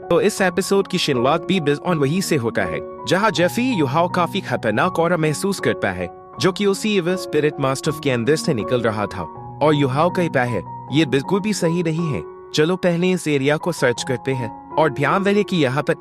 तो इस एपिसोड की शुरुआत भी बेस्ड ऑन वही से होता है, जहां जेफी युहाओ काफी खतरनाक और महसूस करता है, जो कि उसी इविल स्पिरिट मास्टर के अंदर से निकल रहा था। और युहाओ कहता है ये बिल्कुल भी सही नहीं है, चलो पहले इस एरिया को सर्च करते हैं और ध्यान रहे कि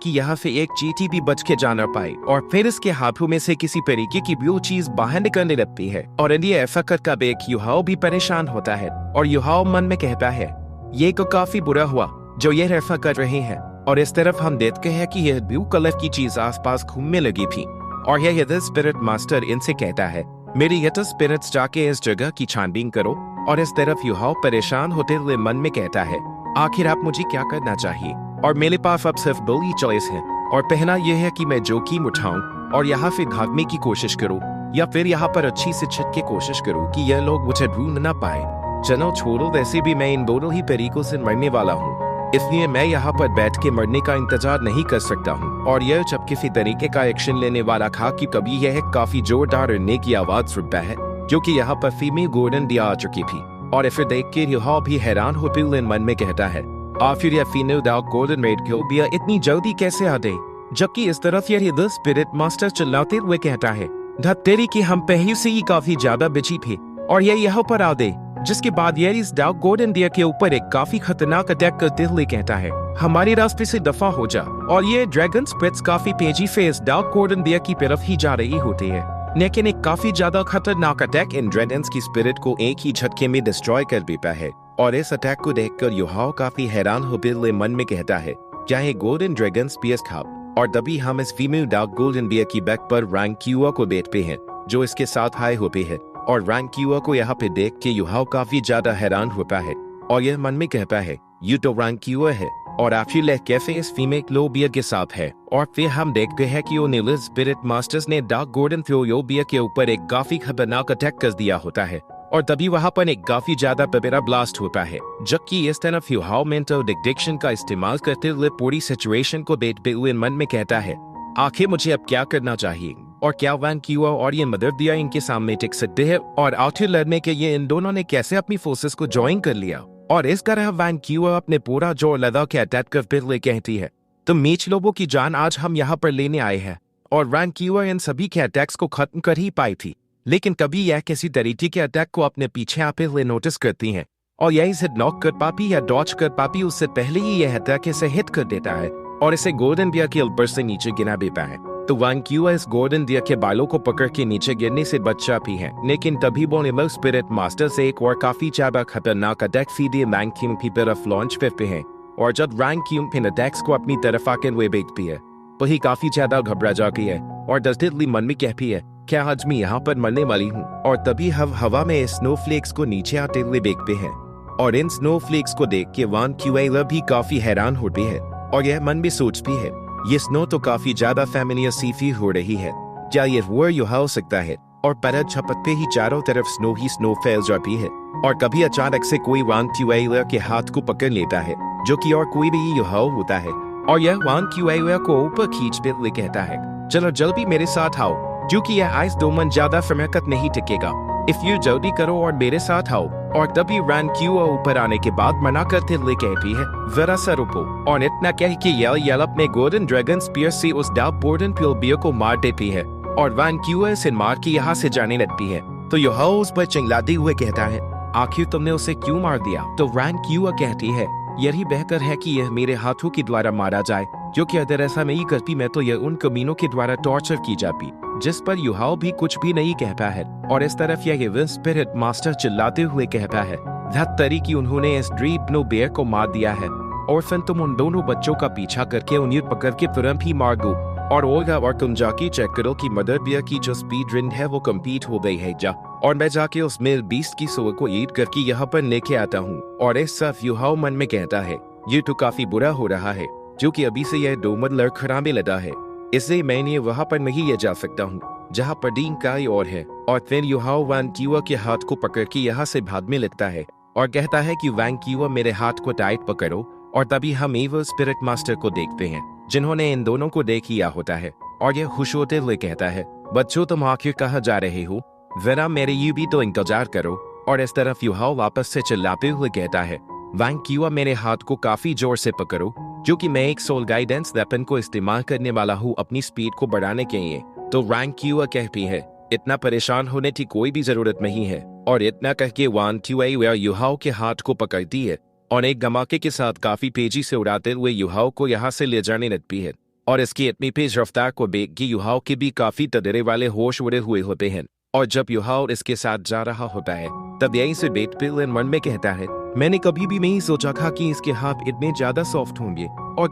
यहाँ से एक चींटी भी बच के जाना पाए। और फिर इसके हाथों में से किसी तरीके की ब्लू चीज बाहर निकलने लगती है और ये ऐसा कर देख युहाओ भी परेशान होता है। और युहाओ मन में कहता है ये तो काफी बुरा हुआ जो ये ऐसा कर रहे हैं। और इस तरफ हम देखते हैं कि यह ब्लू कलर की चीज आसपास घूमने लगी थी। और यह स्पिरिट मास्टर इनसे कहता है मेरी ये स्पिरिट्स जाके इस जगह की छानबीन करो। और इस तरफ युहाओ परेशान होते हुए मन में कहता है आखिर आप मुझे क्या करना चाहिए, और मेरे पास अब सिर्फ दो ही चॉइस है। और पहला यह है कि मैं जोखिम उठाऊं और यहाँ से भागने की कोशिश करूं, या फिर यहाँ पर अच्छी से छिप के कोशिश करूं कि यह लोग मुझे ढूंढ ना पाए। चलो छोड़ो, वैसे भी मैं इन दोनों ही तरीकों से मरने वाला हूँ, इसलिए मैं यहाँ पर बैठ के मरने का इंतजार नहीं कर सकता हूँ। और यह जब किसी तरीके का एक्शन लेने वाला था कि कभी यह काफी जोरदार रोने की आवाज सुनता है, जो कि यहाँ पर फीमेल गोल्डन दिया आ चुकी थी। और फिर देख के युहाओ भी हैरान होते हुए मन में कहता है आखिर यह फीमेल डार्क गोल्डन रेड क्योबिया इतनी जल्दी कैसे आ गई। जबकि इस तरफ यह द स्पिरिट मास्टर चिल्लाते हुए कहता है धत्तेरी कि हम पहले से ही काफी ज्यादा बिजी थे और यह यहाँ पर आ गए। जिसके बाद यह इस डार्क गोल्डन दिया के ऊपर एक काफी खतरनाक अटैक करते हुए कहता है हमारे रास्ते से दफा हो जा। और ये ड्रैगन स्पिरिट्स काफी तेजी से इस डार्क गोल्डन दिया की तरफ ही जा रही होती है, लेकिन एक काफी ज्यादा खतरनाक अटैक इन ड्रैगन्स की स्पिरिट को एक ही झटके में डिस्ट्रॉय कर देता है। और इस अटैक को देखकर युहाओ काफी हैरान होते हुए मन में कहता है चाहे गोल्डन ड्रैगन स्पीयर्स खाओ। और तभी हम इस फीमेल डार्क गोल्डन बियर की बैक पर रैंक्यूआ को देखते हैं, जो इसके साथ आए होते हैं। और रैंक्यूआ को यहाँ पे देख के युहाओ काफी ज्यादा हैरान होता है और यह मन में कहता है ये तो रैंक्यूआ है और आखिर कैफे इस फीमेल क्लोबिया के साथ है। और फिर हम देखते हैं कि ओनिल स्पिरिट मास्टर्स ने डार्क गोल्डन फ्लोबिया के ऊपर एक काफी खतरनाक अटैक कर दिया होता है। और तभी वहां पर एक काफी ज्यादा पेपेरा ब्लास्ट होता है, जबकि इस तरफ युहाओ मेंटल डिटेक्शन का इस्तेमाल करते हुए पूरी सिचुएशन को देखते हुए मन में कहता है आखिर मुझे अब क्या करना चाहिए, और क्या रैंक्यूआ और ये मदर दिया इनके सामने टिक सकते हैं। और आखिर लड़ने के ये इन दोनों ने कैसे अपनी फोर्सेस को ज्वाइन कर लिया। और इस तरह रैंक्यूआ अपने पूरा जोर लगा के अटैक करते हुए कहती है तो मीच लोगों की जान आज हम यहाँ पर लेने आए हैं। और रैंक्यूआ इन सभी के अटैक्स को खत्म कर ही पाई थी, लेकिन कभी यह किसी तरीके के अटैक को अपने पीछे आते हुए नोटिस करती हैं और यह इसे नॉक कर पाती या डॉच कर पाती उससे पहले ही यह अटैक इसे हिट कर देता है और इसे गोल्डन दिया के ऊपर से नीचे गिरा देता है। तो रैंक्यूआ इस गोल्डन दिया के बालों को पकड़ के नीचे गिरने से बच जाती है, लेकिन तभी ओनिल स्पिरिट मास्टर से एक और काफी ज्यादा खतरनाक अटैक सीधे रैंक्यूआ की तरफ लॉन्च करते हैं। और जब रैंक्यूआ इन अटैक्स को अपनी तरफ आकर हुए देखती है वही काफी ज्यादा घबरा जाती है और दर्दली मन में कहती है क्या आज मैं यहाँ पर मरने वाली हूँ। और तभी हम हवा में स्नोफ्लेक्स को नीचे आते हुए देखते हैं और इन स्नोफ्लेक्स को देख के रैंक्यूआ भी काफी हैरान होती है और यह मन में सोचती है ये स्नो तो काफी ज्यादा फैमिलियर सी फील हो रही है, क्या ये वो युहाओ हो सकता है। और पर झपकते ही चारों तरफ स्नो ही स्नो फैल जाती है और कभी अचानक से कोई रैंक्यूआ के हाथ को पकड़ लेता है, जो कि और कोई भी युहाओ होता है। और यह रैंक्यूआ को ऊपर खींचते हुए कहता है चलो जल्दी मेरे साथ आओ, क्योंकि यह आइस दोमन ज्यादा समय तक नहीं टिकेगा, इफ यू जल्दी करो और मेरे साथ आओ। और तभी रैंक्यूआ ऊपर आने के बाद मना करते हुए कहती है जरा सा रुको। और इतना कह के यल अपने गोल्डन ड्रैगन स्पीयर से उस डार्क गोल्डन फ्लोबिया को मार देती है और रैंक्यूआ से मार के यहाँ से जाने लगती है। तो युहाओ उस पर चिल्लाते हुए कहता है आखिर तुमने उसे क्यों मार दिया। तो रैंक्यूआ कहती है यही बेहतर है कि यह मेरे हाथों के द्वारा मारा जाए, जो कि अगर ऐसा नहीं करती मैं तो यह उन कमीनों के द्वारा टॉर्चर की जाती। जिस पर युहाओ भी कुछ भी नहीं कहता है। और इस तरफ यह स्पिरिट मास्टर चिल्लाते हुए कहता है धत्तरी कि उन्होंने इस ड्रीप नो बेयर को मार दिया है और फिर तुम उन दोनों बच्चों का पीछा करके उन्हें पकड़ के तुरंत ही मार दो। और ओल्गा और तुम जाके चेक करो कि मदर बियर की जो स्पीड रन है वो कंप्लीट हो गई है जा। और मैं जाके उस मेल बीस्ट की सोल को ईट करके यहाँ पर लेके आता हूँ। और इस सब युहाओ मन में कहता है ये तो काफी बुरा हो रहा है, जो कि अभी से यह डोमर लड़खड़ाने लगा है, इसलिए मैं वहाँ पर नहीं जा सकता हूँ जहाँ पर डीन काई और है। और फिर युहाओ रैंक्यूआ के हाथ को पकड़ के यहाँ से भागने लगता है और कहता है कि रैंक्यूआ मेरे हाथ को टाइट पकड़ो। और तभी हम एवल स्पिरिट मास्टर को देखते हैं, जिन्होंने इन दोनों को देख लिया होता है। और यह खुश होते हुए कहता है बच्चों तुम आखिर कहाँ जा रहे हो, जरा मेरे यू भी तो इंतजार करो। और इस तरफ युहाओ वापस से चिल्लाते हुए कहता है रैंक्यूआ मेरे हाथ को काफी जोर से पकड़ो, कि मैं एक सोल गाइडेंस वेपन को इस्तेमाल करने वाला हूँ अपनी स्पीड को बढ़ाने के लिए। तो रैंक क्यूआ कहती है इतना परेशान होने की कोई भी जरूरत नहीं है। और इतना कह के वान ट्यूआ युहाओ के हाथ को पकड़ती है और एक धमाके के साथ काफी तेजी से उड़ाते हुए युहाओ को यहाँ से ले जाने लगती है। और इसकी इतनी तेज रफ्तार को देख के युहाओ के भी काफी तदरे वाले होश उड़े हुए होते हैं। और जब युहाओ इसके साथ जा रहा होता है तब यहीं से बेटपिल मन में कहता है मैंने कभी भी नहीं सोचा था कि इसके हाथ इतने ज्यादा सॉफ्ट होंगे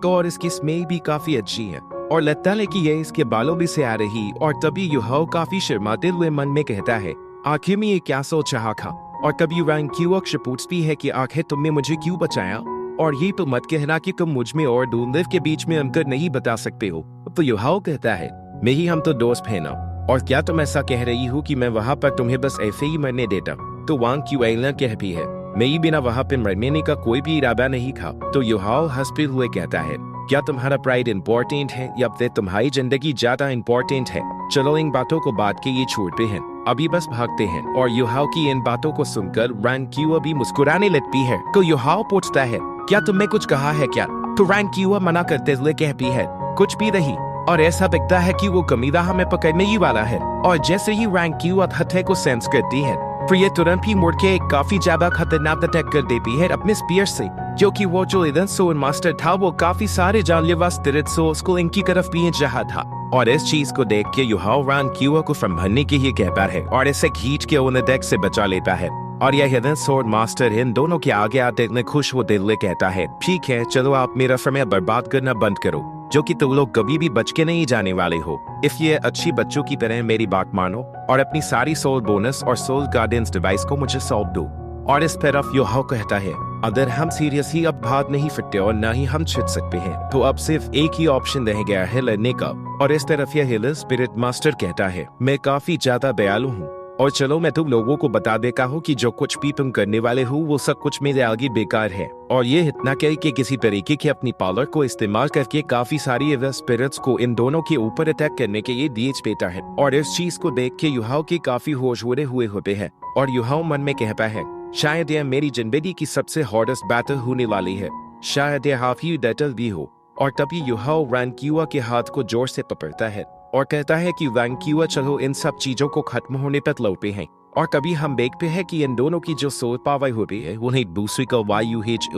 और इसकी स्मेल भी काफी अच्छी है और लगता है कि ये इसके बालों भी से आ रही। और तभी युहाओ काफी शर्माते हुए मन में कहता है आखिर में ये क्या सोच रहा था। और कभी रैंक क्यूआ पूछती है कि आखिर तुमने मुझे क्यों बचाया और ये तो मत कहना कि तुम मुझ में और डूनलिव के बीच में अंतर नहीं बता सकते हो। तो युहाओ कहता है नहीं हम तो दोस्त हैं ना, और क्या तुम ऐसा कह रही हो कि मैं वहाँ पर तुम्हें बस ऐसे ही मरने देता। तो वांग क्यूएलना कह भी है मैं बिना वहाँ पे मरने का कोई भी इरादा नहीं था। तो युहाओ हंसते हुए कहता है क्या तुम्हारा प्राइड इम्पोर्टेंट है या फिर तुम्हारी जिंदगी ज्यादा इम्पोर्टेंट है। चलो इन बातों को बात के ये छोड़ते हैं, अभी बस भागते हैं। और युहाओ की इन बातों को सुनकर रैंक क्यूआ भी मुस्कुराने लगती है। तो युहाओ पूछता है क्या तुमने कुछ कहा है क्या। तो रैंक क्यूआ मना करते हुए कहती है कुछ भी नहीं। और ऐसा दिखता है कि वो कमीदा हमें पकड़ने ही वाला है। और जैसे ही रैंक क्यूआ हत्थे को सेंस करती है फिर ये तुरंत ही मुड़ के एक काफी ज्यादा खतरनाक अटैक कर देती है अपने स्पीयर से, क्योंकि वो जो इधन सोल मास्टर था वो काफी सारे जानलेवा स्पिरिट सोल्स को इनकी तरफ भेज रहा था। और इस चीज को देख के युहाओ रैंक क्यूआ को संभलने के लिए कहता है और इसे खींच के उन्हें डेक से बचा लेता है। और यह हिडन सोर्ड मास्टर इन दोनों के आगे आते इतने खुश वो दिल में कहता है ठीक है चलो आप मेरा समय बर्बाद करना बंद करो, जो कि तुम लोग कभी भी बच के नहीं जाने वाले हो। इसलिए अच्छी बच्चों की तरह मेरी बात मानो और अपनी सारी सोल बोनस और सोल गार्डियंस डिवाइस को मुझे सौंप दो। और इस तरफ युहाओ कहता है अगर हम सीरियसली अब भाग नहीं सकते और न ही हम छिप सकते हैं तो अब सिर्फ एक ही ऑप्शन रह गया है लड़ने का। और इस तरफ यह हिलर स्पिरिट मास्टर कहता है मैं काफी ज्यादा दयालु हूँ और चलो मैं तुम लोगों को बता देता हूँ कि जो कुछ भी तुम करने वाले हो वो सब कुछ मेरे आगे बेकार है। और ये इतना कह के किसी तरीके के अपनी पावर को इस्तेमाल करके काफी सारी एवर स्पिरिट्स को इन दोनों के ऊपर अटैक करने के लिए दीज देता है। और इस चीज को देख के युहाओ की काफी होश उड़े हुए होते हैं और युहाओ मन में कहता है शायद यह मेरी जिंदगी की सबसे हार्डेस्ट बैटल होने वाली है, शायद यह काफी बैटल भी हो। और तभी युहाओ रैंक क्यूआ के हाथ को जोर से पकड़ता है और कहता है कि रैंक क्यूआ चलो इन सब चीजों को खत्म होने तक लौटे हैं। और कभी हम देखते हैं कि इन दोनों की जो सोल पावर होती है उन्हें दूसरे का वायुहेच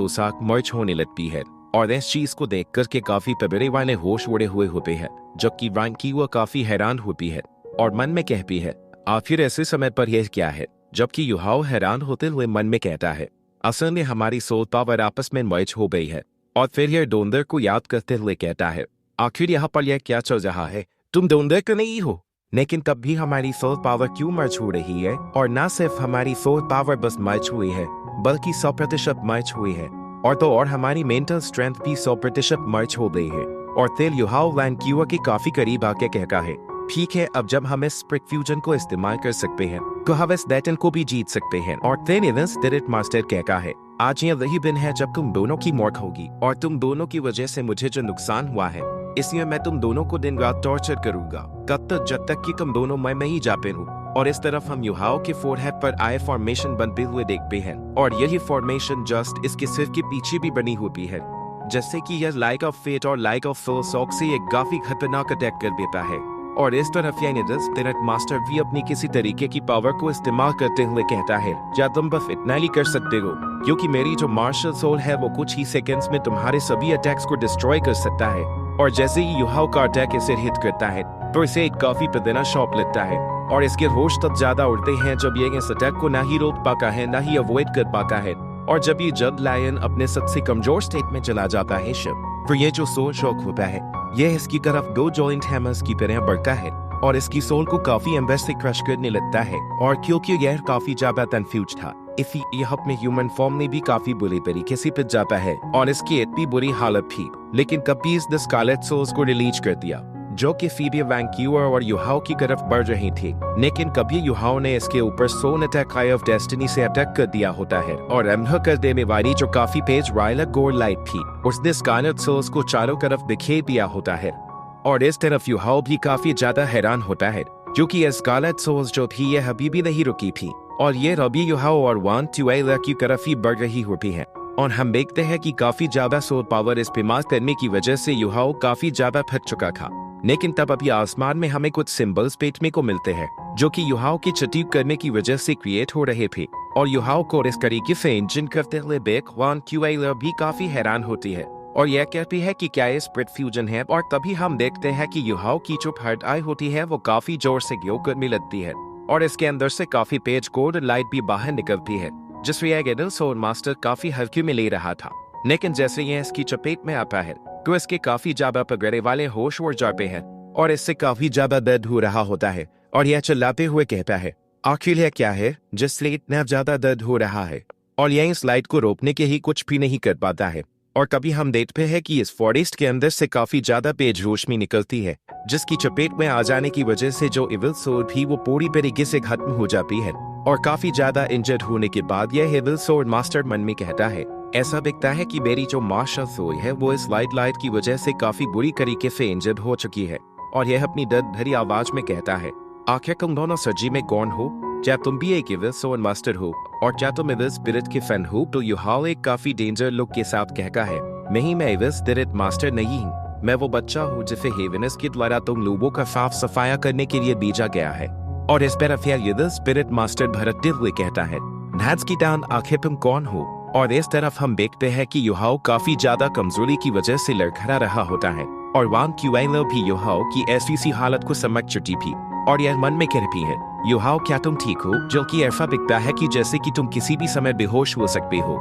मर्ज होने लगती है। और इस चीज को देख कर के काफी पबरे वाले होश उड़े हुए होते हैं, जबकि रैंक क्यूआ काफी हैरान होती है और मन में कहती है आखिर ऐसे समय पर यह क्या है। जबकि युहाओ हैरान होते हुए मन में कहता है असल में हमारी सोल पावर आपस में मर्ज हो गई है। और फिर यह डोंदर को याद करते हुए कहता है आखिर यहाँ पर यह क्या चल रहा है, तुम डोंदर का नहीं हो, लेकिन तब भी हमारी सोल पावर क्यों मर्ज हो रही है। और न सिर्फ हमारी सोल पावर बस मर्ज हुई है बल्कि 100% मर्ज हुई है और हमारी मेंटल स्ट्रेंथ भी 100% मर्ज हो गई है। और फिर युहाओ रैंक क्यूआ के काफी करीब आके कहता है ठीक है अब जब हम इस स्पिरिट फ्यूजन को इस्तेमाल कर सकते हैं तो हम इस बैटल को भी जीत सकते हैं। और फिर इवन स्पिरिट मास्टर कहता है आज यह वही दिन है जब तुम दोनों की मौत होगी और तुम दोनों की वजह से मुझे जो नुकसान हुआ है इसलिए मैं तुम दोनों को दिन रात टॉर्चर करूंगा तब तक जब तक कि तुम दोनों मैं नहीं जा पे हूँ। और इस तरफ हम युहाओ के फोरहेड पर आए फॉर्मेशन बनते हुए देखते हैं और यही फॉर्मेशन जस्ट इसके सिर के पीछे भी बनी होती है, जैसे कि यह लाइक ऑफ फेट और लाइक ऑफ फिलोसॉक से एक काफी खतरनाक अटैक कर देता है। और इस तरफ यह स्पिरिट मास्टर भी अपनी किसी तरीके की पावर को इस्तेमाल करते हुए कहता है क्या तुम बस इतना ही कर सकते हो, क्योंकि मेरी जो मार्शल सोल है वो कुछ ही सेकंड्स में तुम्हारे सभी अटैक्स को डिस्ट्रॉय कर सकता है। और जैसे ही युहाओ का अटैक इसे हिट करता है तो इसे एक काफी पदना शॉक लगता है और इसके होश तब ज्यादा उड़ते हैं जब ये इस अटैक को ना ही रोक पाता है ना ही अवॉइड कर पाता है। और जब ये जब लायन अपने सबसे कमजोर स्टेट में चला जाता है तो ये जो सोल शॉक होता है यह इसकी तरफ 2 जॉइंट हैमर्स की तरह बढ़ता है और इसकी सोल को काफी अंदर से क्रश करने लगता है। और क्योंकि यह काफी ज्यादा कंफ्यूज था इसलिए यह अपने ह्यूमन फॉर्म में भी काफी बुरी तरीके से पिट जाता है और इसकी इतनी बुरी हालत थी, लेकिन कभी इस द स्कारलेट सोल्स को रिलीज कर दिया जो कि फीबी रैंक क्यूआ और युहाओ की तरफ बढ़ रही थी। लेकिन कभी युहाओ ने इसके ऊपर soul attack eye of destiny से अटैक कर दिया होता है और एम्ह कर देने वाली जो काफी तेज रायलर गोर लाइट थी उसने स्कारलेट सोल्स को चारों तरफ बिखेर दिया होता है। और इस तरफ युहाओ भी काफी ज्यादा हैरान होता है क्योंकि ये स्कारलेट सोल्स जो थी यह अभी भी नहीं रुकी थी और ये रबी युहाओ और वान ट्यूएला की तरफ ही बढ़ रही होती है। और हम देखते हैं कि काफी ज्यादा सोल पावर इस्तेमाल करने की वजह से युहाओ काफी ज्यादा थक चुका था। लेकिन तब अभी आसमान में हमें कुछ सिंबल्स देखने को मिलते हैं जो कि युहाओ की चटीक करने की वजह से क्रिएट हो रहे थे, और युहाओ को इस तरीके से इंजन करते हुए देख वान क्यूएलर भी काफी हैरान होती है और यह कहती है कि क्या ये स्प्लिट फ्यूजन है। और तभी हम देखते हैं कि युहाओ की जो थर्ड आई होती है वो काफी जोर से ग्लो करने लगती है और इसके अंदर से काफी तेज गोल्डन लाइट भी बाहर निकलती है, जिससे यह गेडल सोल मास्टर काफी हल्के में ले रहा था। लेकिन जैसे यह इसकी चपेट में आता है तो इसके काफी ज्यादा पगड़े वाले होश उड़ जाते हैं और इससे काफी ज्यादा दर्द हो रहा होता है और यह चिल्लाते हुए कहता है आखिर यह क्या है जिससे इतना ज्यादा दर्द हो रहा है, और यह इस लाइट को रोकने के ही कुछ भी नहीं कर पाता है। और कभी हम देखते हैं कि इस फॉरेस्ट के अंदर से काफी ज्यादा तेज रोशनी निकलती है जिसकी चपेट में आ जाने की वजह से जो इविल सोल भी वो पूरी तरीके से खत्म हो जाती है और काफी ज्यादा इंजर्ड होने के बाद यह इविल सोल मास्टर मन में कहता है ऐसा दिखता है कि मेरी जो मार्शल सोल है वो इस लाइट की वजह से काफी बुरी तरीके से इंजर्ड हो चुकी है, और यह अपनी दर्द भरी आवाज में कहता है आखिर तुम दोनों सजी में कौन हो, क्या तुम भी एक इविल सोल मास्टर हो और क्या तुम इविल स्पिरिट के फैन हो। तो युहाओ एक काफी डेंजर लुक के साथ कहता है नहीं, मैं इविल स्पिरिट मास्टर नहीं हूँ, मैं वो बच्चा हूँ जिसे हेवेनस के द्वारा तुम लोगों का साफ सफाया करने के लिए भेजा गया है। और इस तरफ यह इविल स्पिरिट मास्टर भड़कते हुए कहता है नैट्स की दान आखिर तुम कौन हो। और इस तरफ हम देखते हैं कि युहाओ काफी ज्यादा कमजोरी की वजह से लड़खड़ा रहा होता है और वान क्यूएलर भी युहाओ की ऐसी सी हालत को समझ चुकी थी और यह मन में कहती है युहाओ क्या तुम ठीक हो, जो कि ऐसा दिखता है कि जैसे कि तुम किसी भी समय बेहोश हो सकते हो।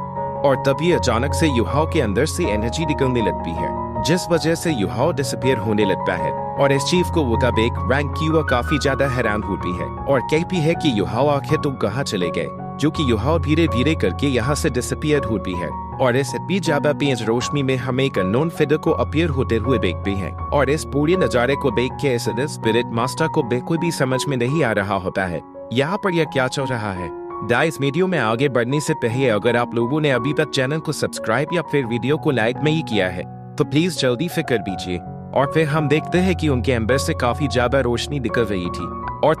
और तभी अचानक से युहाओ के अंदर से एनर्जी निकलने लगती है जिस वजह से युहाओ डिसअपीयर होने लगता है और इस चीफ को वो देख रैंक क्यूआ काफी ज्यादा हैरान होती है और कहती है कि युहाओ आखिर तुम कहाँ चले गए, जो कि युहाओ धीरे धीरे करके यहाँ से डिसअपीयर होती है। और इस भी ज्यादा तेज रोशनी में हमें एक अननोन फिगर को अपीयर होते हुए देखते हैं और इस पूरे नजारे को देख के इस स्पिरिट मास्टर को बिल्कुल भी समझ में नहीं आ रहा होता है यहाँ पर यह क्या चल रहा है। इस वीडियो में आगे बढ़ने से पहले अगर आप लोगों ने अभी तक चैनल को सब्सक्राइब या फिर वीडियो को लाइक नहीं किया है तो प्लीज जल्दी से कर दीजिए। और फिर हम देखते हैं कि उनके अंदर से काफी ज्यादा रोशनी निकल रही थी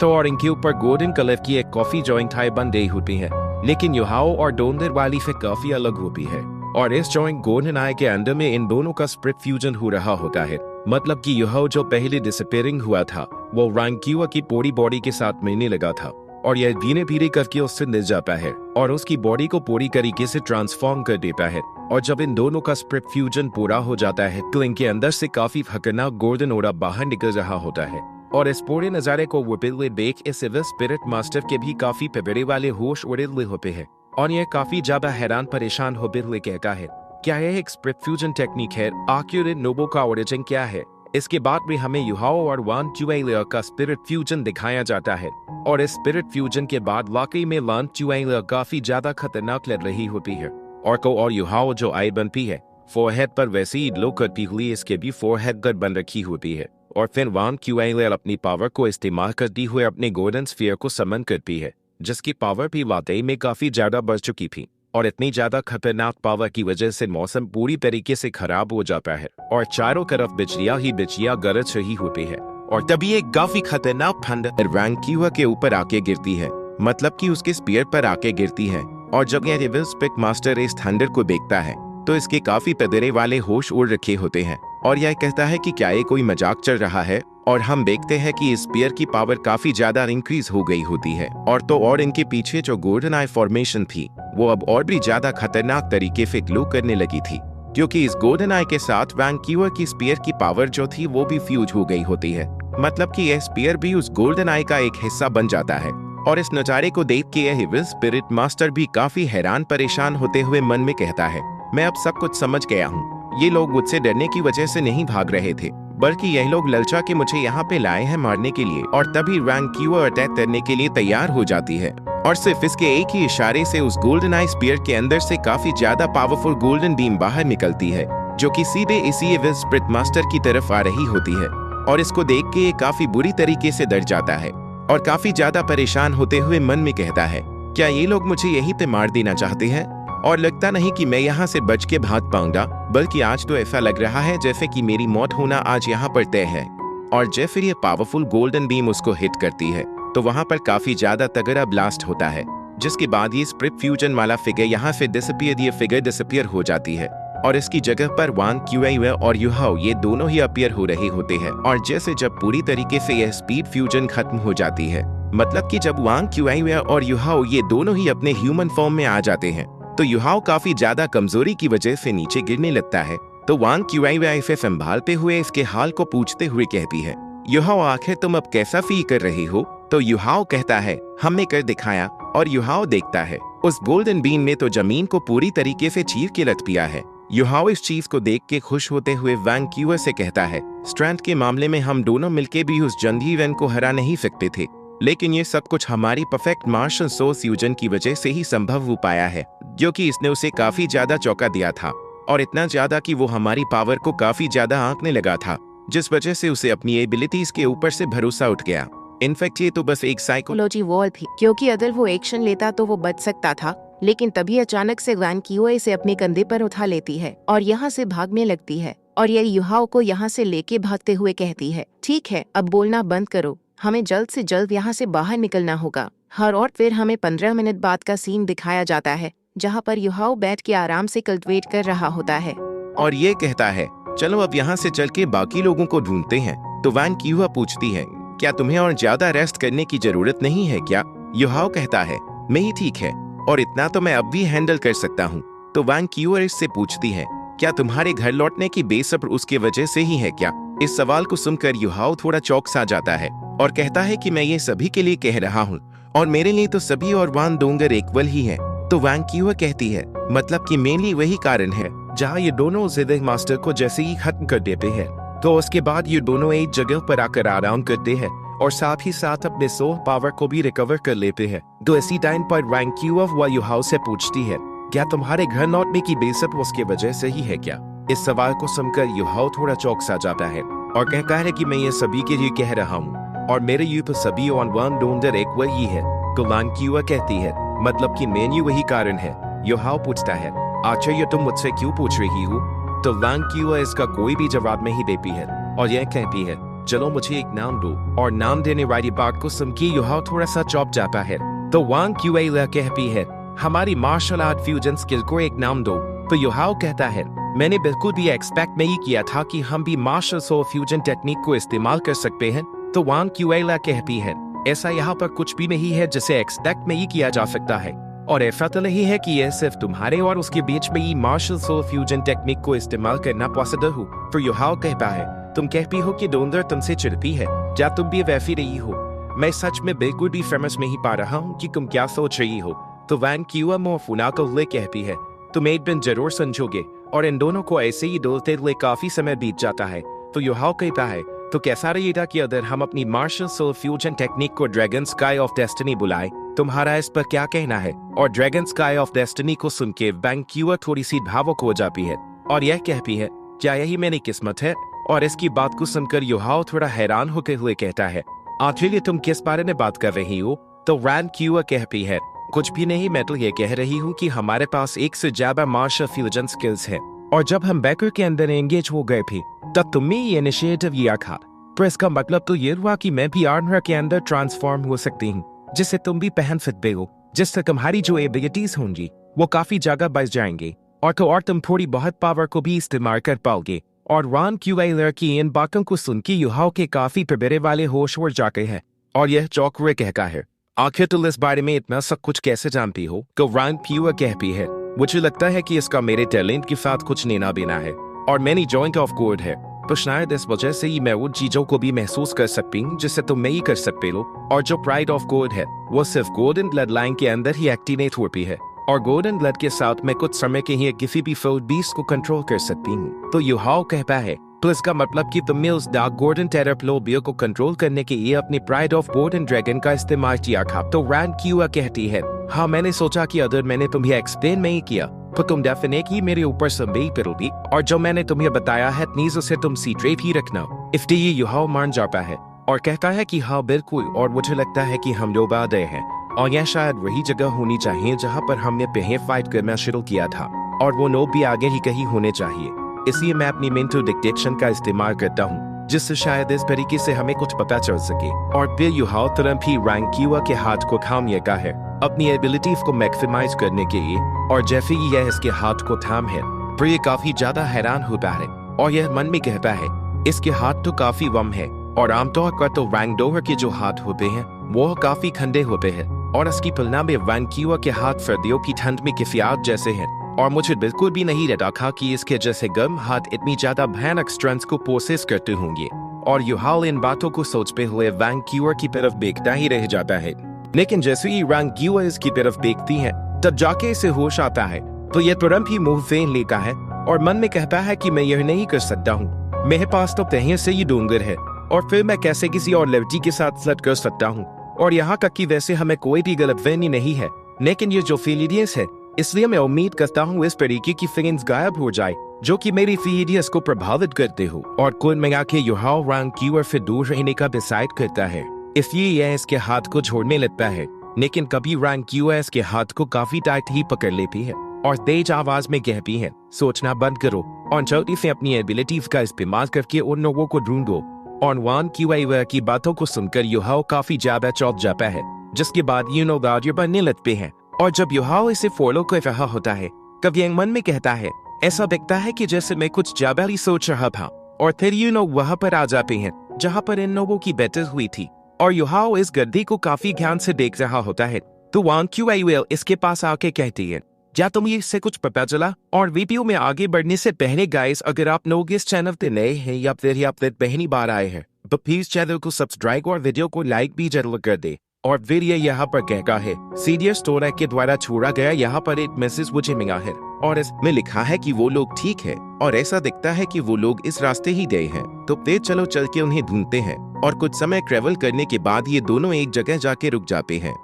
और इनके ऊपर गोल्डन कलर की एक कॉफी जॉइंट टाइप बन रही होती है, लेकिन युहाओ और डोंडर वाली से काफी अलग होती है। और इस जॉइंट गोल्डन आई के अंदर में इन दोनों का स्प्लिट फ्यूजन हो रहा होता है, मतलब कि युहाओ जो पहले डिसअपीयरिंग हुआ था वो रैंक क्यूआ की पूरी बॉडी के साथ मिलने लगा था और यह धीरे धीरे करके उससे मिल जाता है और उसकी बॉडी को पूरी तरीके से ट्रांसफॉर्म कर देता है। और जब इन दोनों का स्प्लिट फ्यूजन पूरा हो जाता है तो इनके अंदर से काफी खतरनाक गोल्डन ओरा बाहर निकल रहा होता है और इस पूरे नजारे को वो देख इस इविल स्पिरिट मास्टर के भी काफी पेबरे वाले होश उड़े हुए होते हैं और यह काफी ज्यादा हैरान परेशान होते हुए कहता है क्या यह एक स्प्लिट फ्यूजन टेक्निक है, आखिर इन नोबो का ओरिजिन क्या है। इसके बाद में हमें युहाओ और वान क्यूएलर का स्पिरिट फ्यूजन दिखाया जाता है और इस स्पिरिट फ्यूजन के बाद वाकई में वान क्यूएलर काफी ज्यादा खतरनाक लग रही होती है और युहाओ जो आई बनती है फोरहेड पर वैसे ही ग्लो करती हुई इसके भी फोरहेड गट बन रखी होती है और फिर वान क्यूएलर अपनी पावर को इस्तेमाल करती हुए अपने गोल्डन स्फीयर को समन करती है जिसकी पावर भी वाकई में काफी ज्यादा बढ़ चुकी थी और इतनी ज्यादा खतरनाक पावर की वजह से मौसम पूरी तरीके से खराब हो जाता है और चारों तरफ बिजलियां ही बिजलियां गरज रही होती है। और तभी एक काफी खतरनाक थंडर रैंक क्यूआ के ऊपर आके गिरती है, मतलब कि उसके स्पीयर पर आके गिरती है। और जब यह इविल स्पिरिट मास्टर इस थंडर को देखता है तो इसके काफी पदरे वाले होश उड़ रखे होते हैं और यह कहता है कि क्या ये कोई मजाक चल रहा है। और हम देखते हैं कि इस स्पीयर की पावर काफी ज्यादा इंक्रीज हो गई होती है और इनके पीछे जो गोल्डन आई फॉर्मेशन थी वो अब और भी ज्यादा खतरनाक तरीके से ग्लो करने लगी थी, क्योंकि इस गोल्डन आई के साथ रैंक क्यूआ की स्पीयर की पावर जो थी वो भी फ्यूज हो गई होती है, मतलब कि यह स्पीयर भी उस गोल्डन आई का एक हिस्सा बन जाता है। और इस नजारे को देख के यह इविल स्पिरिट मास्टर भी काफी हैरान परेशान होते हुए मन में कहता है मैं अब सब कुछ समझ गया हूँ, ये लोग मुझसे डरने की वजह से नहीं भाग रहे थे बल्कि यह लोग ललचा के मुझे यहाँ पे लाए हैं मारने के लिए। और तभी रैंक क्यूआ अटैक करने के लिए तैयार हो जाती है और सिर्फ इसके एक ही इशारे से उस गोल्डन आई स्पीयर के अंदर से काफी ज्यादा पावरफुल गोल्डन बीम बाहर निकलती है जो कि सीधे इसी इविल स्पिरिट मास्टर की तरफ आ रही होती है। और इसको देख के ये काफी बुरी तरीके से डर जाता है और काफी ज्यादा परेशान होते हुए मन में कहता है क्या ये लोग मुझे यहीं पे मार देना चाहते हैं, और लगता नहीं कि मैं यहाँ से बच के भाग पाऊंगा, बल्कि आज तो ऐसा लग रहा है जैसे कि मेरी मौत होना आज यहाँ पर तय है। और जब फिर ये पावरफुल गोल्डन बीम उसको हिट करती है तो वहां पर काफी ज्यादा तगड़ा ब्लास्ट होता है जिसके बाद ये स्प्रिट फ्यूजन वाला फिगर यहाँ से डिसअपीयर, ये फिगर डिसअपीयर हो जाती है और इसकी जगह पर वांग क्यूआई और युहाओ ये दोनों ही अपीयर हो रहे होते हैं। और जैसे जब पूरी तरीके से यह स्पीड फ्यूजन खत्म हो जाती है, मतलब कि जब वांग क्यूआई और युहाओ ये दोनों ही अपने ह्यूमन फॉर्म में आ जाते हैं, तो युहाओ काफी ज्यादा कमजोरी की वजह से नीचे गिरने लगता है। तो वांग क्यूआई से संभालते हुए इसके हाल को पूछते हुए कहती है, युहाओ आखिर तुम अब कैसा फील कर रही हो? तो युहाओ कहता है, हमने कर दिखाया। और युहाओ देखता है उस गोल्डन बीन ने तो जमीन को पूरी तरीके से चीर के रख दिया है। युहाओ इस चीज को देख के खुश होते हुए वांग क्यूआ से कहता है, स्ट्रेंथ के मामले में हम दोनों मिलके भी उस जंगी वैन को हरा नहीं सकते थे, लेकिन ये सब कुछ हमारी परफेक्ट मार्शल सोर्स फ्यूजन की वजह से ही संभव हो पाया है, जो कि इसने उसे काफी ज्यादा चौंका दिया था और इतना ज्यादा कि वो हमारी पावर को काफी ज्यादा आंकने लगा था, जिस वजह से उसे अपनी एबिलिटीज के ऊपर से भरोसा उठ गया। इनफैक्ट ये तो बस एक साइकोलॉजी वॉल थी, क्योंकि अगर वो एक्शन लेता तो वो बच सकता था, लेकिन तभी अचानक से वांग क्यूआ इसे अपने कंधे पर उठा लेती है और यहाँ से भागने लगती है और ये युहाओ को यहाँ से लेके भागते हुए कहती है, ठीक है अब बोलना बंद करो, हमें जल्द से जल्द यहाँ से बाहर निकलना होगा। और फिर हमें 15 मिनट बाद का सीन दिखाया जाता है, जहाँ पर युहाओ बैठ के आराम से कल्टिवेट कर रहा होता है और ये कहता है, चलो अब यहाँ से चल के बाकी लोगों को ढूंढते हैं। तो वांग क्यूआ पूछती है, क्या तुम्हें और ज्यादा रेस्ट करने की जरूरत नहीं है क्या? युहाओ कहता है, मैं ही ठीक है और इतना तो मैं अब भी हैंडल कर सकता हूँ। तो वांग क्यूआ इससे पूछती है, क्या तुम्हारे घर लौटने की बेसब्र उसके वजह से ही है क्या? इस सवाल को सुनकर युहाओ थोड़ा चौंक सा जाता है और कहता है कि मैं ये सभी के लिए कह रहा हूँ और मेरे लिए तो सभी और वान डोंगर इक्वल ही है। तो वांग क्यूआ कहती है, मतलब कि मेनली वही कारण है जहाँ ये दोनों ज़िद मास्टर को जैसे ही खत्म कर देते हैं, तो उसके बाद ये दोनों एक जगह पर आकर आराम करते हैं और साथ ही साथ अपने सोल पावर को भी रिकवर कर लेते हैं। तो इसी टाइम पर वांग क्यूआ व युहाओ से पूछती है, क्या तुम्हारे घर लौटने की बेसब्री उसके वजह से ही है क्या? इस सवाल को सुनकर युहाओ थोड़ा चौंक सा जाता है और कहता है कि मैं ये सभी के लिए कह रहा हूँ और मेरे लिए तो सभी और वान डोंगर एक वही है। तो वांग क्यूआ कहती है, मतलब कि मेन्यू वही कारण है। युहाओ पूछता है, अच्छा ये तुम मुझसे क्यों पूछ रही हो? तो वांग क्यूआ इसका कोई भी जवाब नहीं देती है और यह कहती है, चलो मुझे एक नाम दो। और नाम देने वाली बात को सुन के युहाओ थोड़ा सा चौंक जाता है। तो वांग क्यूआ कहती है, हमारी मार्शल आर्ट फ्यूजन स्किल को एक नाम दो। तो युहाओ कहता है, मैंने बिल्कुल भी एक्सपेक्ट नहीं किया था कि हम भी मार्शल सोल फ्यूजन टेक्निक को इस्तेमाल कर सकते हैं। तो वांग क्यूआ कहती है, ऐसा यहाँ पर कुछ भी नहीं है जिसे एक्सपेक्ट नहीं किया जा सकता है और ऐसा तो नहीं है कि यह सिर्फ तुम्हारे और उसके बीच में ही मार्शल सोल फ्यूजन टेक्निक को इस्तेमाल करना पॉसिबल हो। तो युहाओ कहता है, तुम कहती हो कि डोंगर तुमसे चिढ़ती है, क्या तुम भी वैसी रही हो? मैं सच में बिल्कुल भी समझ नहीं पा रहा हूँ कि तुम क्या सोच रही हो। तो वांग क्यूआ मुंह फुला कर ले कहती है, तुम एक दिन जरूर समझोगे। और इन दोनों को ऐसे ही डोलते हुए काफी समय बीत जाता है। तो युहाओ कहता है, तो कैसा रहेगा कि अगर हम अपनी मार्शल सोल फ्यूजन टेक्निक को ड्रैगन स्काई ऑफ डेस्टिनी बुलाए? तुम्हारा इस पर क्या कहना है? और ड्रैगन स्काई ऑफ डेस्टिनी को सुन के वांग क्यूआ थोड़ी सी भावुक हो जाती है और यह कहती है, क्या यही मेरी किस्मत है? और इसकी बात को सुनकर युहाओ थोड़ा हैरान होते हुए कहता है, आखिर तुम किस बारे में बात कर रही हो? तो वांग क्यूआ कहती है, कुछ भी नहीं, मैं तो ये कह रही हूँ कि हमारे पास एक से ज्यादा मार्शल फ्यूजन स्किल्स है और जब हम बैकर के अंदर एंगेज हो गए थे तब तुमने ये इनिशिएटिव लिया था। तो इसका मतलब तो ये हुआ कि मैं भी आर्मर के अंदर ट्रांसफॉर्म हो सकती हूँ, जिससे तुम भी पहन सकते हो, जिससे तुम्हारी जो एबिलिटीज होंगी वो काफी जगह बच जाएंगे और तुम थोड़ी बहुत पावर को भी इस्तेमाल कर पाओगे। और वांग क्यूआ की इन बातों को सुन के युहाओ के काफी प्रबेरे वाले होश उड़ जाते हैं और यह चौंक हुए कहता है, आखिर तुम इस बारे में इतना सब कुछ कैसे जानती हो? तो वांग क्यूआ कहती है, मुझे लगता है कि इसका मेरे टैलेंट के साथ कुछ लेना देना है और मैंने जॉइंट ऑफ गॉड है, तो शायद इस वजह से ही मैं उन चीजों को भी महसूस कर सकती हूँ जिससे तुम नहीं कर सकते हो। और जो प्राइड ऑफ गॉड है वो सिर्फ गोल्डन ब्लड लाइन के अंदर ही एक्टिवेट होती है और गोल्डन ब्लड के साथ मैं कुछ समय के लिए किसी भी फोर्ड बीस्ट को कंट्रोल कर सकती हूँ। तो युहाओ कहता है, तो इसका मतलब कि तुमने उस डार्क गोल्डन टेरर प्लोबियो को कंट्रोल करने के लिए अपनी प्राइड ऑफ गोल्डन ड्रैगन का इस्तेमाल किया था। तो वांग क्यूआ कहती है, हाँ मैंने सोचा कि अगर मैंने तुम्हें एक्सप्लेन नहीं किया तो तुम डेफिनेटली मेरे ऊपर संदेह करोगी और जो मैंने तुम्हें बताया है प्लीज उसे तुम सीक्रेट ही रखना। इसलिए युहाओ मान जाता है और कहता है कि हाँ बिल्कुल, और मुझे लगता है कि हम लोग आ गए हैं और यह शायद वही जगह होनी चाहिए जहाँ पर हमने पहले फाइट करना शुरू किया था और वो लोग भी आगे ही कहीं होने चाहिए। इसलिए मैं अपनी मेंटल डिक्टेशन का इस्तेमाल करता हूँ जिससे शायद इस तरीके से हमें कुछ पता चल सके। और फिर युहाओ तुरंत ही वांग क्यूआ के हाथ को थाम लेता है अपनी एबिलिटीज को मैक्सिमाइज करने के लिए, और जैसे ही यह इसके हाथ को थाम है तो ये काफी ज्यादा हैरान होता है और यह मन में कहता है इसके हाथ तो काफी वम है, और आमतौर पर तो वैंगडोवर के जो हाथ होते हैं वो काफी ठंडे होते हैं, और इसकी तुलना में वैंक्यूअर के हाथ सर्दियों की ठंड में किसी आग जैसे हैं। और मुझे बिल्कुल भी नहीं लगा था कि इसके जैसे गर्म हाथ इतनी ज्यादा भयानक स्ट्रेंथ को प्रोसेस करते होंगे। और युहाल इन बातों को सोचते हुए वैंक्यूअर की तरफ देखता ही रह जाता है, लेकिन जैसे ही वैंक्यूअर इसकी तरफ देखती है तब जाके इसे होश आता है, तो यह तुरंत ही मुंह फेर लेता है और मन में कहता है कि मैं यह नहीं कर सकता हूँ, मेरे पास तो पहले से ही डोंगर है, और फिर मैं कैसे किसी और लड़की के साथ फ्लर्ट कर सकता हूँ। और यहाँ तक कि वैसे हमें कोई भी गलतफहमी नहीं है, लेकिन ये जो फीलिडियस है, इसलिए मैं उम्मीद करता हूँ इस तरीके की फीलिंग्स गायब हो जाए जो कि मेरी फीलिडियस को प्रभावित करते हो। और कुल मिला के युहाल वैंक्यूअर से दूर रहने का डिसाइड करता है, इसलिए यह इसके हाथ को छोड़ने लगता है, लेकिन कभी वैंक्यूअर इसके हाथ को काफी टाइट ही पकड़ लेती है और तेज आवाज में कहती है, सोचना बंद करो और जल्दी से अपनी एबिलिटीज का इस्तेमाल करके उन लोगों को ढूंढो। और वैंक्यूअर की बातों को सुनकर युहाल काफी ज्यादा चौंक जाता है, जिसके बाद ये बनने लगते हैं। और जब युहाल इसे फॉलो कर रहा होता है, कभी मन में कहता है ऐसा दिखता है कि जैसे मैं कुछ ज्यादा ही सोच रहा था, और फिर वहां पर आ जाते हैं जहां पर इन लोगों की बैटल हुई थी। और युहाल इस गड्ढे को काफी ध्यान से देख रहा होता है, तो वैंक्यूअर इसके पास आके कहती है, क्या तुम्हें इससे कुछ पता चला? और वीडियो में आगे बढ़ने से पहले गाइस, अगर आप लोग इस चैनल पे नए हैं या फिर आप पहली बार आए हैं तो प्लीज चैनल को सब्सक्राइब और वीडियो को लाइक भी जरूर कर दे। और फिर ये यहाँ पर कहता है, सीरियस स्टोर के द्वारा छोड़ा गया यहाँ पर एक मैसेज मुझे मिला है, और इसमें लिखा है कि वो लोग ठीक है, और ऐसा दिखता है कि वो लोग इस रास्ते ही गए हैं, तो फिर चलो चल के उन्हें ढूंढते हैं। और कुछ समय ट्रेवल करने के बाद ये दोनों एक जगह जाके रुक जाते हैं,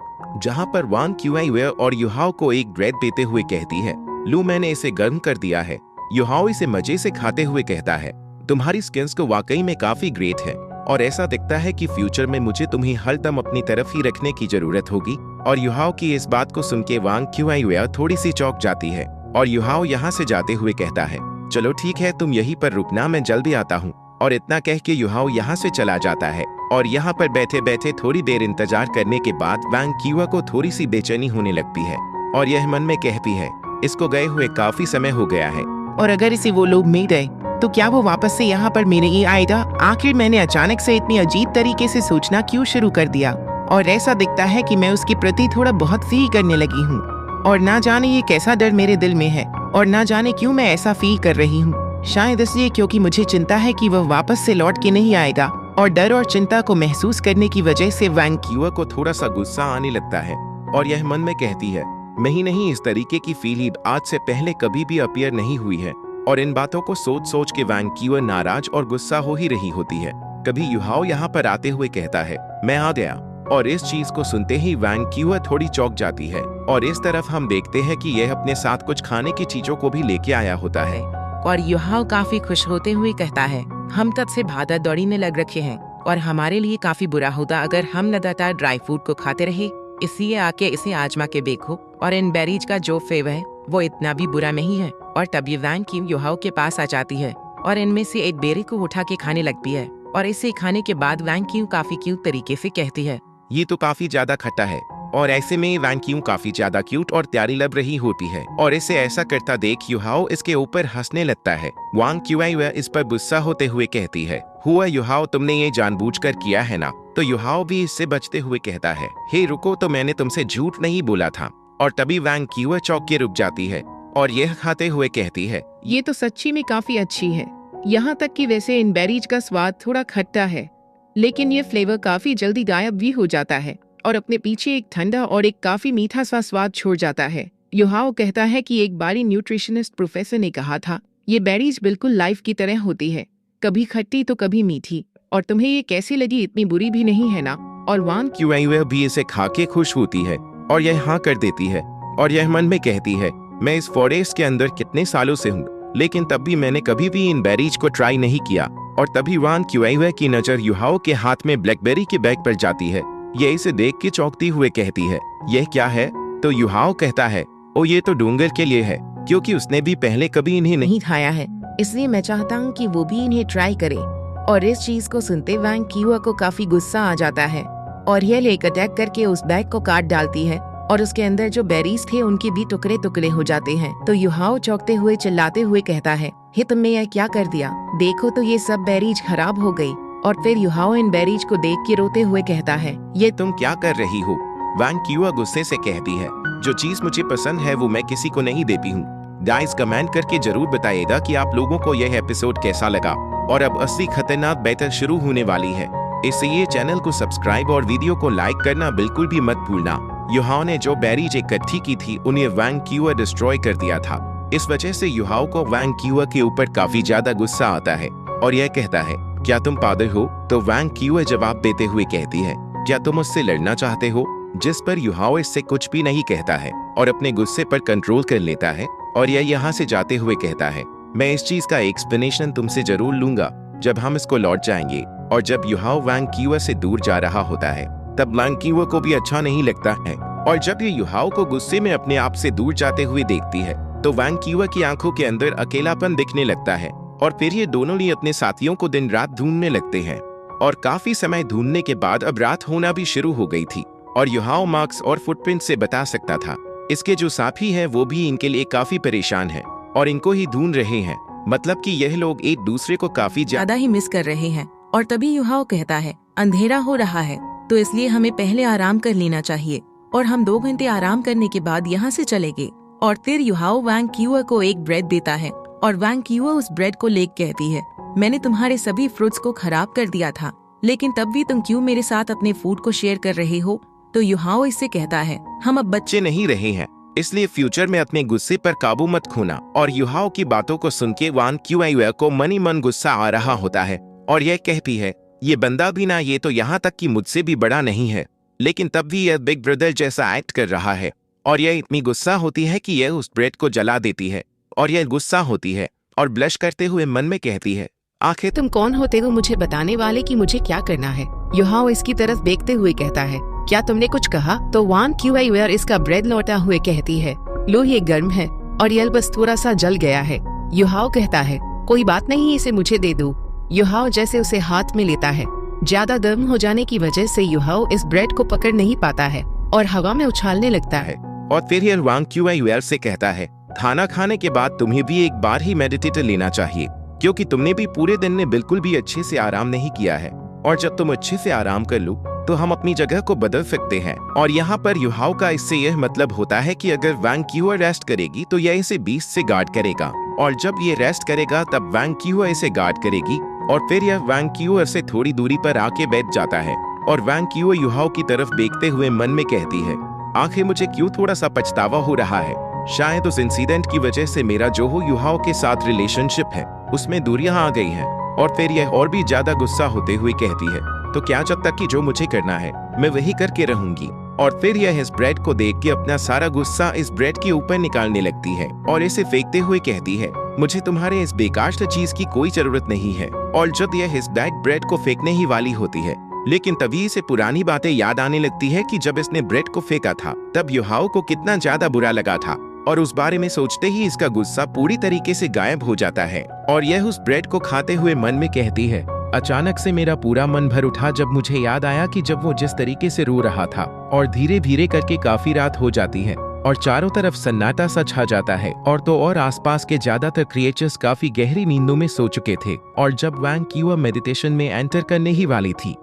जहाँ पर वैंक्यूअर और युहाल को एक ब्रेड देते हुए कहती है, लू मैंने इसे गर्म कर दिया है। युहाल इसे मजे से खाते हुए कहता है, तुम्हारी स्किन्स तो वाकई में काफी ग्रेट है, और ऐसा दिखता है कि फ्यूचर में मुझे तुम्हें हर दम अपनी तरफ ही रखने की जरूरत होगी। और युहाल की इस बात को सुन के वैंक्यूअर थोड़ी सी चौंक जाती है, और युहाल यहाँ से जाते हुए कहता है, चलो ठीक है तुम यहीं पर रुकना, मैं जल्दी आता हूँ। और इतना कह के युहाल यहाँ से चला जाता है, और यहाँ पर बैठे बैठे थोड़ी देर इंतजार करने के बाद वैंक्यूअर को थोड़ी सी बेचैनी होने लगती है, और यह मन में कहती है, इसको गए हुए काफी समय हो गया है, और अगर इसे वो लोग मिल गए तो क्या वो वापस से यहाँ पर मेरे ही आएगा? आखिर मैंने अचानक से इतनी अजीब तरीके से सोचना क्यों शुरू कर दिया? और ऐसा दिखता है कि मैं उसके प्रति थोड़ा बहुत फील करने लगी हूँ, और ना जाने ये कैसा डर मेरे दिल में है, और ना जाने क्यों मैं ऐसा फील कर रही हूँ। शायद इसलिए क्योंकि मुझे चिंता है कि वह वापस से लौट के नहीं आएगा, और डर और चिंता को महसूस करने की वजह से वैंक्यूअर को थोड़ा सा गुस्सा आने लगता है, और यह मन में कहती है, मैं ही नहीं, इस तरीके की फीलिंग आज से पहले कभी भी अपीयर नहीं हुई है। और इन बातों को सोच सोच के वैंक्यूअर नाराज और गुस्सा हो ही रही होती है। कभी युहाल यहाँ पर आते हुए कहता है, मैं आ गया, और इस चीज को सुनते ही वैंक्यूअर थोड़ी चौंक जाती है, और इस तरफ हम देखते हैं कि यह अपने साथ कुछ खाने की चीजों को भी लेके आया होता है। और युहाल काफी खुश होते हुए कहता है, हम तब से भागा दौड़ने लग रखे हैं, और हमारे लिए काफी बुरा होता अगर हम लगातार ड्राई फ्रूट को खाते रहे, इसलिए आके इसे आजमा के देखो। और इन बेरीज का जो फ्लेवर है वो इतना भी बुरा नहीं है। और तभी वैंक्यूअर युहाल के पास आ जाती है और इनमें से एक बेरी को उठा के खाने लगती है, और इसे खाने के बाद वैंक्यूअर काफी क्यूट तरीके से कहती है, ये तो काफी ज्यादा खट्टा है। और ऐसे में वैंक्यूअर काफी ज्यादा क्यूट और प्यारी लग रही होती है, और इसे ऐसा करता देख युहाल इसके ऊपर हंसने लगता है। वैंक्यूअर इस पर गुस्सा होते हुए कहती है, हुआ युहाल, तुमने ये जानबूझकर किया है ना? तो युहाल भी इससे बचते हुए कहता है, हे रुको, तो मैंने तुमसे झूठ नहीं बोला था। और तभी वैंक्यूअर चौंक के रुक जाती है, और यह खाते हुए कहती है, ये तो सच्ची में काफी अच्छी है, यहाँ तक कि वैसे इन बेरीज का स्वाद थोड़ा खट्टा है, लेकिन ये फ्लेवर काफी जल्दी गायब भी हो जाता है और अपने पीछे एक ठंडा और एक काफी मीठा सा स्वाद छोड़ जाता है। युहाल कहता है कि एक बारी न्यूट्रिशनिस्ट प्रोफेसर ने कहा था, ये बेरीज बिल्कुल लाइफ की तरह होती है, कभी खट्टी तो कभी मीठी, और तुम्हें ये कैसी लगी? इतनी बुरी भी नहीं है ना? और वैंक्यूअर भी इसे खा के खुश होती है, और यह हाँ कर देती है, और यह मन में कहती है, मैं इस फॉरेस्ट के अंदर कितने सालों से हूँ, लेकिन तब भी मैंने कभी भी इन बेरीज को ट्राई नहीं किया। और तभी वैंक्यूअर की नजर युहाल के हाथ में ब्लैकबेरी के बैग पर जाती है। ये इसे देख के चौंकती हुए कहती है, यह क्या है? तो युहाल कहता है, ओ ये तो डोंगर के लिए है, क्योंकि उसने भी पहले कभी इन्हें नहीं खाया है, इसलिए मैं चाहता हूँ कि वो भी इन्हें ट्राई करे। और इस चीज को सुनते वैंक्यूअर को काफी गुस्सा आ जाता है, और यह लेकर अटैक करके उस बैग को काट डालती है, और उसके अंदर जो बेरीज थे उनके भी टुकड़े टुकड़े हो जाते हैं। तो युहाओ चौंकते हुए चिल्लाते हुए कहता है, हे तुमने यह क्या कर दिया? देखो तो ये सब बेरीज खराब हो गई। और फिर युहाओ इन बेरीज को देख के रोते हुए कहता है, ये तुम क्या कर रही हो? वैंग क्यूआ गुस्से से कहती है, जो चीज मुझे पसंद है वो मैं किसी को नहीं देती हूँ। गाइस कमेंट करके जरूर बताइएगा कि आप लोगों को यह एपिसोड कैसा लगा। और अब असली खतरनाक बैटल शुरू होने वाली है, इसलिए चैनल को सब्सक्राइब और वीडियो को लाइक करना बिल्कुल भी मत भूलना। युहाओ ने जो बेरीज इकट्ठी की थी उन्हें वैंग क्यूआ डिस्ट्रॉय कर दिया था। इस वजह से युहाओ को वैंग क्यूआ के ऊपर काफी ज्यादा गुस्सा आता है और यह कहता है, क्या तुम पागल हो? तो वैंग क्यूआ जवाब देते हुए कहती है, क्या तुम उससे लड़ना चाहते हो? जिस पर युहाओ इससे कुछ भी नहीं कहता है और अपने गुस्से पर कंट्रोल कर लेता है और यह यहाँ से जाते हुए कहता है, मैं इस चीज का एक्सप्लेनेशन तुमसे जरूर लूंगा जब हम इसको लौट जाएंगे। और जब युहाओ वैंग क्यूआ से दूर जा रहा होता है तब वैंग क्यूआ को भी अच्छा नहीं लगता है और जब ये युहाओ को गुस्से में अपने आप से दूर जाते हुए देखती है तो वैंग क्यूआ की आंखों के अंदर अकेलापन दिखने लगता है और फिर ये दोनों ही अपने साथियों को दिन रात ढूंढने लगते हैं। और काफी समय ढूंढने के बाद अब रात होना भी शुरू हो गई थी और युहाओ मार्क्स और फुटप्रिंट से बता सकता था। इसके जो साथी हैं वो भी इनके लिए काफी परेशान हैं और इनको ही ढूंढ रहे हैं, मतलब कि यह लोग एक दूसरे को काफी ज्यादा ही मिस कर रहे हैं। और तभी युहाओ कहता है, अंधेरा हो रहा है तो इसलिए हमें पहले आराम कर लेना चाहिए और हम 2 घंटे आराम करने के बाद यहाँ से चलेंगे। और फिर युहाओ वैंग क्यूआ को एक ब्रेड देता है और वैंग क्यूआ उस ब्रेड को लेक कहती है, मैंने तुम्हारे सभी फ्रूट्स को खराब कर दिया था, लेकिन तब भी तुम क्यों मेरे साथ अपने फूड को शेयर कर रहे हो? तो युहाओ इससे कहता है, हम अब बच्चे नहीं रहे हैं, इसलिए फ्यूचर में अपने गुस्से पर काबू मत खोना। और युहाओ की बातों को सुन के वैंग क्यूआ को मनी मन गुस्सा आ रहा होता है और यह कहती है, ये बंदा भी ना, ये तो यहाँ तक कि मुझसे भी बड़ा नहीं है, लेकिन तब भी यह बिग ब्रदर जैसा एक्ट कर रहा है। और यह इतनी गुस्सा होती है कि यह उस ब्रेड को जला देती है और यह गुस्सा होती है और ब्लश करते हुए मन में कहती है, आखिर तुम कौन होते हो मुझे बताने वाले कि मुझे क्या करना है? युहाओ इसकी तरफ देखते हुए कहता है, क्या तुमने कुछ कहा? तो वैंग क्यूआ इसका ब्रेड लौटा हुए कहती है, लो ये गर्म है और यह बस थोड़ा सा जल गया है। युहाओ कहता है, कोई बात नहीं, इसे मुझे दे दो। युहाओ जैसे उसे हाथ में लेता है, ज्यादा गर्म हो जाने की वजह से युहाओ इस ब्रेड को पकड़ नहीं पाता है और हवा में उछालने लगता है। और फिर यह वैंग क्यूआ से कहता है, खाना खाने के बाद तुम्हें भी एक बार ही मेडिटेटर लेना चाहिए, क्योंकि तुमने भी पूरे दिन में बिल्कुल भी अच्छे से आराम नहीं किया है और जब तुम अच्छे से आराम कर लो तो हम अपनी जगह को बदल सकते हैं। और यहाँ पर युहाओ का इससे यह मतलब होता है कि अगर वैंग क्यूआ रेस्ट करेगी तो यह इसे 20 से गार्ड करेगा और जब ये रेस्ट करेगा तब वैंग क्यूआ इसे गार्ड करेगी और फिर यह वैंग क्यूआ से थोड़ी दूरी पर आके बैठ जाता है। और वैंग क्यूआ युहाओ की तरफ देखते हुए मन में कहती है, आखिर मुझे क्यों थोड़ा सा पछतावा हो रहा है? शायद उस इंसिडेंट की वजह से मेरा जो युहाओ के साथ रिलेशनशिप है उसमें दूरियां आ गई हैं। और फिर यह और भी ज्यादा गुस्सा होते हुए कहती है, तो क्या जब तक कि जो मुझे करना है मैं वही करके रहूंगी। और फिर यह इस ब्रेड को देख के अपना सारा गुस्सा इस ब्रेड के ऊपर निकालने लगती है और इसे फेंकते हुए कहती है, मुझे तुम्हारे इस बेकार चीज की कोई जरूरत नहीं है। और जब यह इस ब्रेड को फेंकने ही वाली होती है, लेकिन तभी इसे पुरानी बातें याद आने लगती है कि जब इसने ब्रेड को फेंका था तब युहाओ को कितना ज्यादा बुरा लगा था और उस बारे में सोचते ही इसका गुस्सा पूरी तरीके से गायब हो जाता है और यह उस ब्रेड को खाते हुए मन में कहती है, अचानक से मेरा पूरा मन भर उठा जब मुझे याद आया कि जब वो जिस तरीके से रो रहा था और धीरे धीरे करके काफी रात हो जाती है और चारों तरफ सन्नाटा सा छा जाता है और तो और आसपास के ज्यादातर क्रिएचर्स काफी गहरी नींदों में सो चुके थे। और जब वैंग क्यूआ मेडिटेशन में एंटर करने ही वाली थी,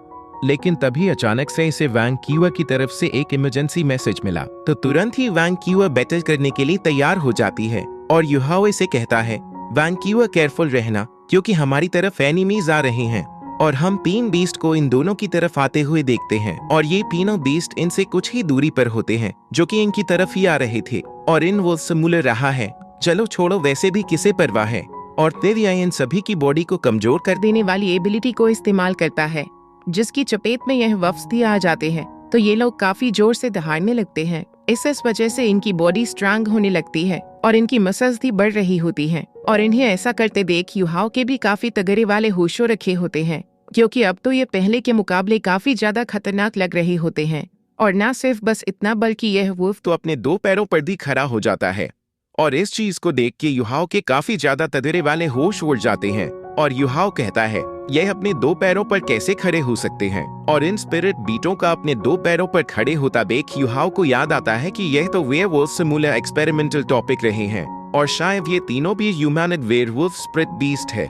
लेकिन तभी अचानक से इसे वैंग क्यूआ की तरफ से एक इमरजेंसी मैसेज मिला। तो तुरंत ही वैंग क्यूआ बैटल करने के लिए तैयार हो जाती है और युहाओ इसे कहता है, वैंग क्यूआ केयरफुल रहना क्योंकि हमारी तरफ एनिमीज आ रहे हैं। और हम 3 बीस्ट को इन दोनों की तरफ आते हुए देखते हैं और ये तीनों बीस्ट इनसे कुछ ही दूरी पर होते हैं जो कि इनकी तरफ ही आ रहे थे और इन वो समूल रहा है। चलो छोड़ो, वैसे भी किसे परवाह है। और फिर यह इन सभी की बॉडी को कमजोर कर देने वाली एबिलिटी को इस्तेमाल करता है, जिसकी चपेट में यह वफ्स भी आ जाते हैं तो ये लोग काफी जोर से दहाड़ने लगते हैं। इस वजह से इनकी बॉडी स्ट्रांग होने लगती है और इनकी मसल्स भी बढ़ रही होती हैं। और इन्हें ऐसा करते देख युहाओ के भी काफी तगड़े वाले होशो रखे होते हैं, क्योंकि अब तो ये पहले के मुकाबले काफी ज्यादा खतरनाक लग रहे होते हैं। और न सिर्फ बस इतना बल्कि यह वुल्फ तो अपने 2 पैरों पर भी खड़ा हो जाता है। और इस चीज को देख के युहाओ के काफी ज्यादा तगड़े वाले होश उड़ जाते हैं और युहाओ कहता है, यह अपने 2 पैरों पर कैसे खड़े हो सकते हैं। और इन स्पिरिट बीटों का अपने 2 पैरों पर खड़े होता देख युहाओ को याद आता है कि यह तो वेयरवुल्फ से मूल एक्सपेरिमेंटल टॉपिक रहे हैं और शायद ये तीनों भी ह्यूमैनिड वेयरवुल्फ स्पिरिट बीस्ट है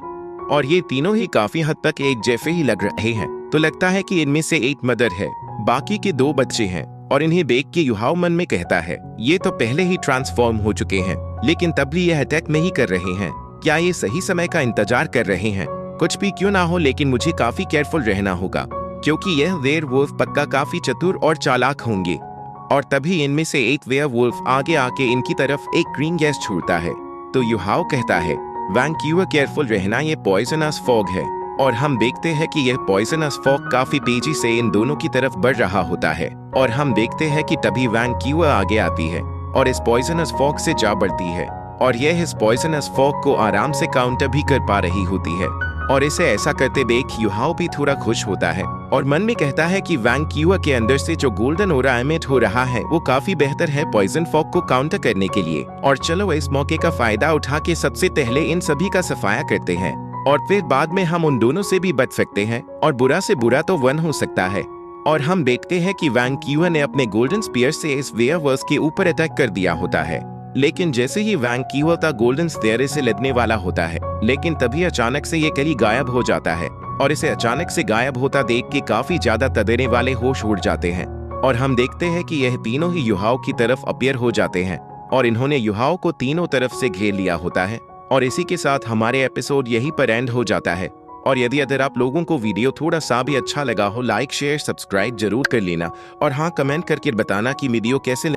और ये तीनों ही काफी हद तक एक जैसे ही लग रहे हैं। तो लगता है कि इनमें से एक मदर है, बाकी के 2 बच्चे हैं। और इन्हें देख के युहाओ मन में कहता है ये तो पहले ही ट्रांसफॉर्म हो चुके हैं, लेकिन तब भी यह अटैक नहीं कर रहे हैं। क्या ये सही समय का इंतजार कर रहे हैं? कुछ भी क्यों ना हो, लेकिन मुझे काफी केयरफुल रहना होगा क्योंकि यह वेयरवुल्फ पक्का काफी चतुर और चालाक होंगे। और तभी इनमें से एक वेयरवुल्फ आगे आके इनकी तरफ एक ग्रीन गैस छोड़ता है। तो युहाओ कहता है वैंक्यूअर केयरफुल रहना, ये पॉइजनस फॉग है। और हम देखते हैं कि यह पॉइजनस फॉग काफी तेजी से इन दोनों की तरफ बढ़ रहा होता है और हम देखते हैं कि तभी वैंक्यूअर आगे आती है और इस पॉइजनस फॉग से जा बढ़ती है और यह इस पॉइजनस फॉग को आराम से काउंटर भी कर पा रही होती है। और इसे ऐसा करते देख युहाओ भी थोड़ा खुश होता है और मन में कहता है कि वैंक्यूअर के अंदर से जो गोल्डन ओरा एमिट हो रहा है वो काफी बेहतर है पॉइजन फॉग को काउंटर करने के लिए। और चलो इस मौके का फायदा उठा के सबसे पहले इन सभी का सफाया करते हैं और फिर बाद में हम उन दोनों से भी बच सकते हैं और बुरा से बुरा तो 1 हो सकता है। और हम देखते हैं कि वैंक्यूअर ने अपने गोल्डन स्पीयर से इस वेयरवुल्फ के ऊपर अटैक कर दिया होता है, लेकिन जैसे ही वैंक्यूअर का गोल्डन स्पीयर से लड़ने वाला होता है, लेकिन तभी अचानक से ये कली गायब हो जाता है और इसे अचानक से गायब होता देख के काफी ज्यादा तदरने वाले होश उड़ जाते हैं। और हम देखते हैं कि यह तीनों ही युहाओ की तरफ अपीयर हो जाते हैं और इन्होंने युहाओ को तीनों तरफ से घेर लिया होता है। और इसी के साथ हमारे एपिसोड यहीं पर एंड हो जाता है। और यदि अगर आप लोगों को वीडियो थोड़ा सा भी अच्छा लगा हो, लाइक शेयर सब्सक्राइब जरूर कर लेना और हाँ, कमेंट करके बताना कि वीडियो कैसे